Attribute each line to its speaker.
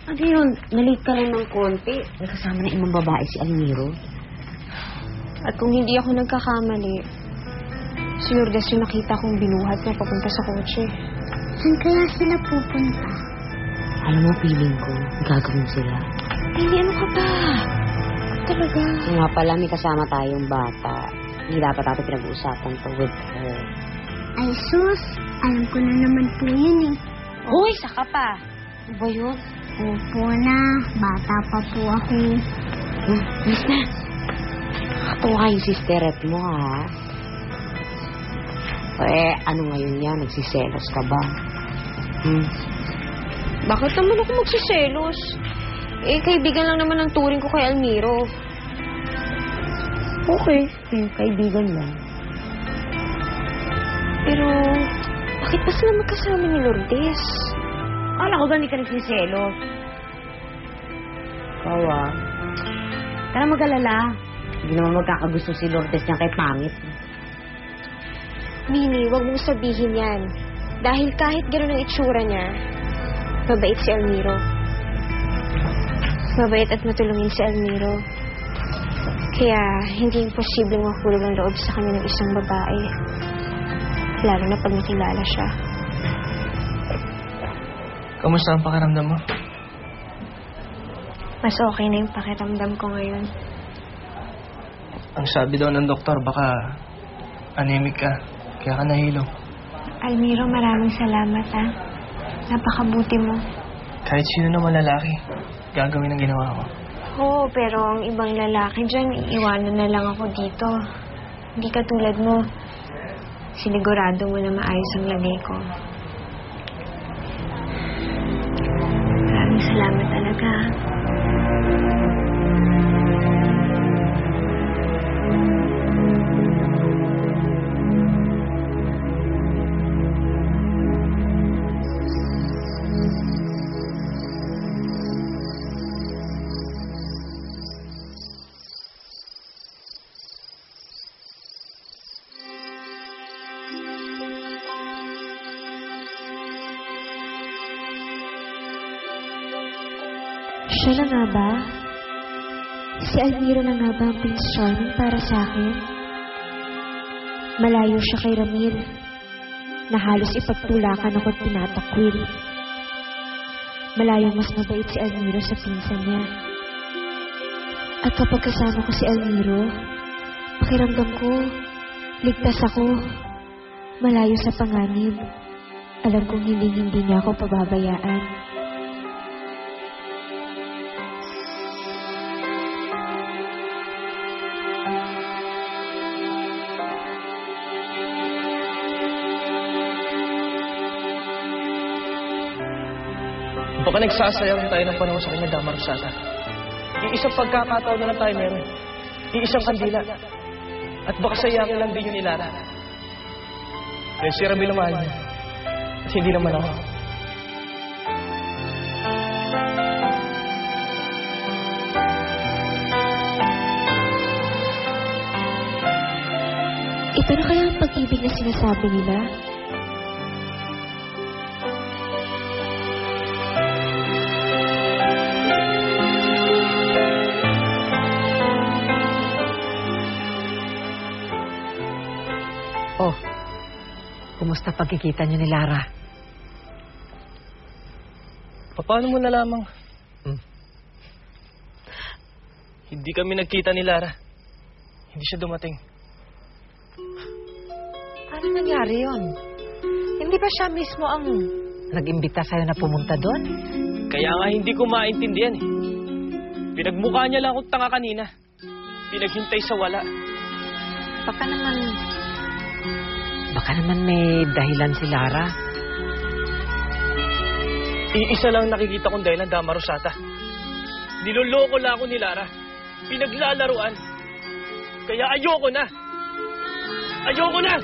Speaker 1: Ano yun? Nalate ka lang ng konti. May kasama na ibang babae si Almiro.
Speaker 2: At kung hindi ako nagkakamali, si Lourdes yung nakita kong binuhat na papunta sa kotse.
Speaker 3: Saan kaya sila pupunta?
Speaker 1: Alam mo, feeling ko, gagawin sila.
Speaker 2: Hindi, ano ka ba? Talaga?
Speaker 1: Nga pala, may kasama tayong bata. Hindi dapat natin pinag-uusapan to with her.
Speaker 3: Ay sus, alam ko na naman po yun eh.
Speaker 1: Hoy, saka pa! Ano ba yun?
Speaker 3: Opo na, bata pa po ako.
Speaker 1: Miss na. Nakatuwa yung sisterette mo, ha? Ano ngayon yan? Nagsiselos ka ba?
Speaker 2: Bakit naman ako magsiselos? Kaibigan lang naman ang turing ko kay Almiro.
Speaker 1: Okay, kaibigan lang.
Speaker 2: Pero, bakit pa sila magkasama ni Lourdes?
Speaker 1: Kala ko ba hindi ka nagsiselos? Ikaw, Tara mag-alala. Hindi naman magkakagusto si Lourdes niya kay Pangit.
Speaker 2: Nini, wag mong sabihin yan. Dahil kahit gano'n ang itsura niya, mabait si Almiro. Mabait at matulungin si Almiro. Kaya hindi imposibleng mahulog ang loob sa kanya ng isang babae. Lalo na pag nakilala siya.
Speaker 4: Kamusta ang pakiramdam mo?
Speaker 2: Mas okay na yung pakiramdam ko ngayon.
Speaker 4: Ang sabi daw ng doktor, baka anemic ka. Kaya ka nahilo.
Speaker 2: Almiro, maraming salamat, ha. Napakabuti mo.
Speaker 4: Kahit sino naman lalaki, gagawin ang ginawa ko.
Speaker 2: Oo, pero ang ibang lalaki dyan, iiwanan na lang ako dito. Hindi katulad mo. Sinigurado mo na maayos ang lagay ko. Maraming salamat talaga, ha. Siya na nga ba? Si Almiro na nga ba ang Prince Charming para sa akin? Malayo siya kay Ramil, na halos ipagtulakan ako't tinatakwil. Malayong mas mabait si Almiro sa pinsan niya. At kapag kasama ko si Almiro, pakiramdam ko, ligtas ako, malayo sa panganib. Alam kong hindi niya ako pababayaan.
Speaker 4: Baka nagsasayang tayo ng panahon sa kanya, Dama Rosata. Iisang pagkakataon na lang tayo meron. Iisang kandila. At baka sayangin lang din yun ni Lara. Dahil si Ramil naman niya. At hindi naman ako.
Speaker 2: Ito na kaya ang pag-ibig na sinasabi nila?
Speaker 5: Oh, kumusta pagkikita niyo ni Lara?
Speaker 4: Paano mo nalamang? Hindi kami nagkita ni Lara. Hindi siya dumating.
Speaker 5: Ano nangyari yon? Hindi ba siya mismo ang nag-imbita sa'yo na pumunta doon?
Speaker 4: Kaya nga hindi ko maintindihan eh. Pinagmukha niya lang akong tanga kanina. Pinaghintay sa wala.
Speaker 5: Baka naman may dahilan si Lara.
Speaker 4: Iisa lang nakikita kong dahilan, Dama Rosata. Niloloko lang ako ni Lara. Pinaglalaruan. Kaya ayoko na. Ayoko na!